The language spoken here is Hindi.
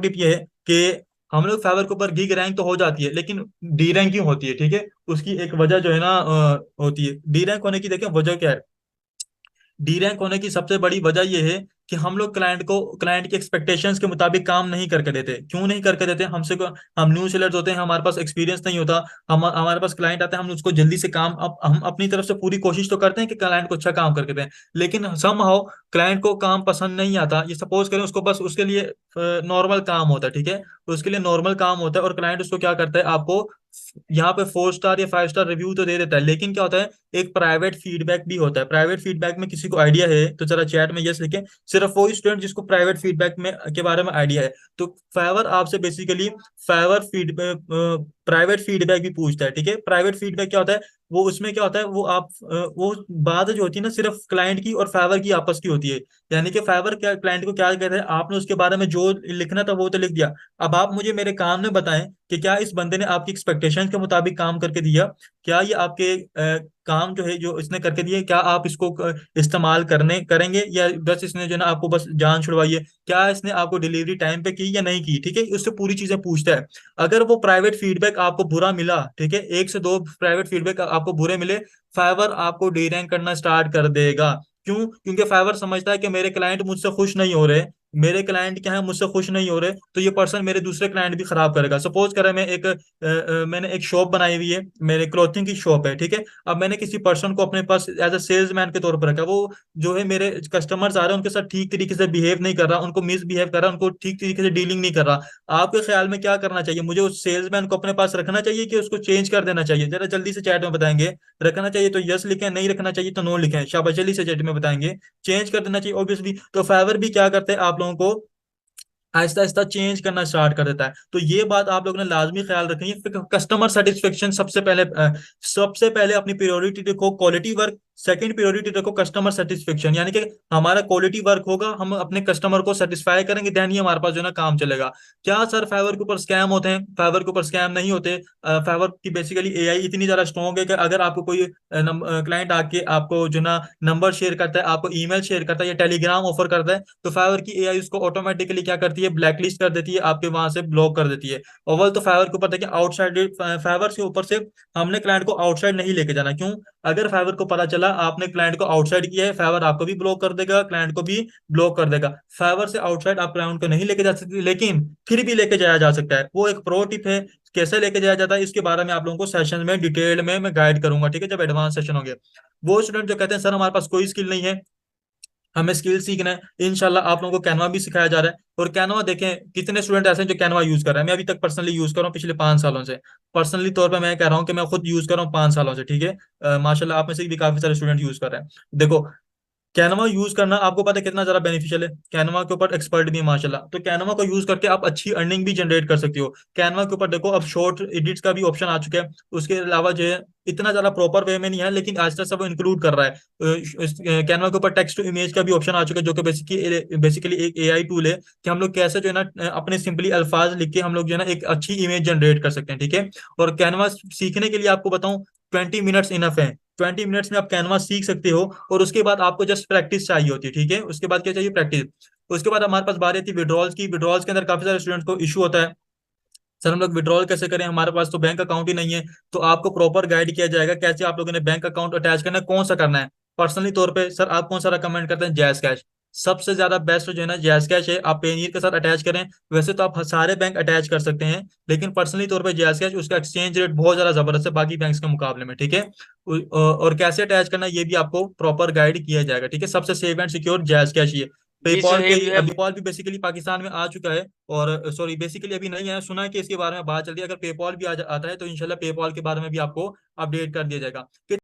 टिप ये है कि हम लोग फाइवर के ऊपर गीग रैंक तो हो जाती है, लेकिन डी रैंक क्यों होती है? ठीक है, उसकी एक वजह जो है ना होती है। डी रैंक होने की देखें वजह क्या है। डी रैंक होने की सबसे बड़ी वजह यह है कि हम लोग क्लाइंट की एक्सपेक्टेशंस के मुताबिक काम नहीं करके देते। क्यों नहीं करके देते? हम न्यू सेलर्स होते हैं, हमारे पास एक्सपीरियंस नहीं होता। हम हमारे पास क्लाइंट आते हैं, हम उसको जल्दी से काम हम अपनी तरफ से पूरी कोशिश तो करते हैं कि क्लाइंट को अच्छा काम करके दें, लेकिन समहाउ क्लाइंट को काम पसंद नहीं आता। ये सपोज करें उसको बस उसके लिए नॉर्मल काम होता है, ठीक है, उसके लिए नॉर्मल काम होता है और क्लाइंट उसको क्या करता है, आपको यहाँ पे 4 स्टार या 5 स्टार रिव्यू तो दे देता है, लेकिन क्या होता है, एक प्राइवेट फीडबैक भी होता है। प्राइवेट फीडबैक में किसी को आइडिया है तो जरा चैट में यस लिखें, सिर्फ वो स्टूडेंट जिसको प्राइवेट फीडबैक में के बारे में आइडिया है। तो फाइवर आपसे basically Fiverr feedback private feedback भी पूछता है, ठीक है। प्राइवेट फीडबैक क्या होता है, वो उसमें क्या होता है, वो बात जो होती है ना सिर्फ क्लाइंट की और फाइवर की आपस की होती है। यानी कि फाइवर क्या क्लाइंट को क्या कहते हैं, आपने उसके बारे में जो लिखना था वो तो लिख दिया। अब आप मुझे मेरे काम में बताएं कि क्या इस बंदे ने आपकी एक्सपेक्टेशन के मुताबिक काम करके दिया? क्या ये आपके काम जो है जो इसने करके दिए, क्या आप इसको इस्तेमाल करने करेंगे, या बस इसने जो है ना आपको बस जान छुड़वाई है? क्या इसने आपको डिलीवरी टाइम पे की या नहीं की? ठीक है, उससे पूरी चीजें पूछता है। अगर वो प्राइवेट फीडबैक आपको बुरा मिला, ठीक है, 1 से 2 प्राइवेट फीडबैक आपको बुरे मिले, फाइवर आपको डी रैंक करना स्टार्ट कर देगा। क्यों? क्योंकि फाइवर समझता है कि मेरे क्लाइंट मुझसे खुश नहीं हो रहे। मेरे क्लाइंट क्या है, मुझसे खुश नहीं हो रहे, तो ये पर्सन मेरे दूसरे क्लाइंट भी खराब करेगा। सपोज करें मैंने एक शॉप बनाई हुई है, मेरे क्लोथिंग की शॉप है, ठीक है। अब मैंने किसी पर्सन को अपने पास एज अ सेल्समैन के तौर पर रखा, वो जो है मेरे कस्टमर्स आ रहे हैं उनके साथ ठीक तरीके से बिहेव नहीं कर रहा, उनको मिसबिहेव कर रहा, उनको ठीक तरीके से डीलिंग नहीं कर रहा। आपके ख्याल में क्या करना चाहिए? मुझे उस सेल्समैन को अपने पास रखना चाहिए कि उसको चेंज कर देना चाहिए? जरा जल्दी से चैट में बताएंगे। रखना चाहिए तो यस लिखें, नहीं रखना चाहिए तो नो लिखें। शाबाश, जल्दी से चैट में बताएंगे। चेंज कर देना चाहिए ऑब्वियसली। तो फाइवर भी क्या करते हैं, आप लोगों को आहिस्ता आहिस्ता चेंज करना स्टार्ट कर देता है। तो ये बात आप लोगों ने लाजमी ख्याल रखनी है। फिर कस्टमर सेटिस्फेक्शन सबसे पहले अपनी प्रायोरिटी रखो, क्वालिटी वर्क। सेकंड प्रायोरिटी रखो कस्टमर सेटिस्फेक्शन, यानी कि हमारा क्वालिटी वर्क होगा, हम अपने कस्टमर को सेटिस्फाई करेंगे, देन ही हमारे पास जो है ना काम चलेगा। क्या सर फाइवर के ऊपर स्कैम होते हैं? फाइवर के ऊपर स्कैम नहीं होते। फाइवर की बेसिकली एआई इतनी ज्यादा स्ट्रॉन्ग है कि अगर आपको कोई क्लाइंट आके आपको जो ना नंबर शेयर करता है, आपको ईमेल शेयर करता है या टेलीग्राम ऑफर करता है, तो फाइवर की एआई उसको ऑटोमेटिकली क्या करती है, ब्लैकलिस्ट कर देती है, आपके वहां से ब्लॉक कर देती है। अव्वल तो फाइवर के ऊपर देखिए, आउटसाइड फाइवर के ऊपर से हमने क्लाइंट को आउटसाइड नहीं लेके जाना। क्यों? अगर फाइवर को पता चला आपने क्लाइंट को आउटसाइड किया है, फाइवर आपको भी ब्लॉक कर देगा, क्लाइंट को भी ब्लॉक कर देगा। फाइवर से आउटसाइड आप क्लाइंट को नहीं लेके जा सकते, लेकिन फिर भी लेके जाया जा सकता है। वो एक प्रो टिप है। कैसे लेके जाया जाता है इसके बारे में आप लोगों को सेशन में डिटेल में मैं गाइड करूंगा, ठीक है, जब एडवांस सेशन होंगे। वो स्टूडेंट जो कहते हैं सर हमारे पास कोई स्किल नहीं है, हमें स्किल सीखना है, इंशाल्लाह आप लोगों को कैनवा भी सिखाया जा रहा है। और कैनवा देखें, कितने स्टूडेंट ऐसे हैं जो कैनवा यूज कर रहे हैं। मैं अभी तक पर्सनली यूज कर रहा हूँ पिछले 5 सालों से। पर्सनली तौर पे मैं कह रहा हूँ कि मैं खुद यूज कर रहा हूँ 5 सालों से, ठीक है। माशाल्लाह आप में से भी काफी सारे स्टूडेंट यूज कर रहे हैं। देखो, कैनवा यूज करना आपको पता है कितना ज्यादा बेनिफिशियल है। कैनवा के ऊपर एक्सपर्ट भी है माशाल्लाह, तो कैनवा को यूज करके आप अच्छी अर्निंग भी जनरेट कर सकते हो। कैनवा के ऊपर देखो, अब शॉर्ट एडिट्स का भी ऑप्शन आ चुका है। उसके अलावा जो है, इतना ज्यादा प्रॉपर वे में नहीं है, लेकिन आहिस्ता सब इंक्लूड कर रहा है। कैनवा के ऊपर टेक्स्ट टू इमेज का भी ऑप्शन आ चुका है, जो कि बेसिकली एक एआई टूल है कि हम लोग कैसे जो है ना अपने सिंपली अल्फाज लिख के हम लोग जो है ना एक अच्छी इमेज जनरेट कर सकते हैं, ठीक है। और कैनवा सीखने के लिए आपको बताऊं, 20 मिनट्स इनफ है। 20 मिनट्स में आप कैनवा सीख सकते हो, और उसके बाद आपको जस्ट प्रैक्टिस चाहिए होती है, ठीक है। उसके बाद क्या चाहिए? प्रैक्टिस। उसके बाद हमारे पास बारी आती है विड्रॉल्स की। विड्रॉल्स के अंदर काफी सारे स्टूडेंट्स को इशू होता है, सर हम लोग विड्रॉल कैसे करें, हमारे पास तो बैंक अकाउंट ही नहीं है। तो आपको प्रॉपर गाइड किया जाएगा कैसे आप लोगों ने बैंक अकाउंट अटैच करना है, कौन सा करना है। पर्सनली तौर पे सर आप कौन सा रिकमेंड करते हैं? Jazz cash. सबसे ज्यादा बेस्ट जो है ना जैज कैश है, आप पेनीर के साथ अटैच करें। वैसे तो आप सारे बैंक अटैच कर सकते हैं, लेकिन पर्सनली तौर पे जैज कैश, उसका एक्सचेंज रेट बहुत ज्यादा जबरदस्त है बाकी बैंक्स के मुकाबले में, ठीक है। और कैसे अटैच करना है ये भी आपको प्रॉपर गाइड किया जाएगा, ठीक है। सबसे safe and secure JazzCash ही है। जी पेपॉल पे सुहेब जो है। अभी पेपॉल भी बेसिकली पाकिस्तान में आ चुका है, और सॉरी बेसिकली अभी नहीं है, सुना है कि इसके बारे में बात चल रही है। अगर पेपॉल भी आता है तो इंशाल्लाह पेपॉल के बारे में भी आपको अपडेट कर दिया जाएगा।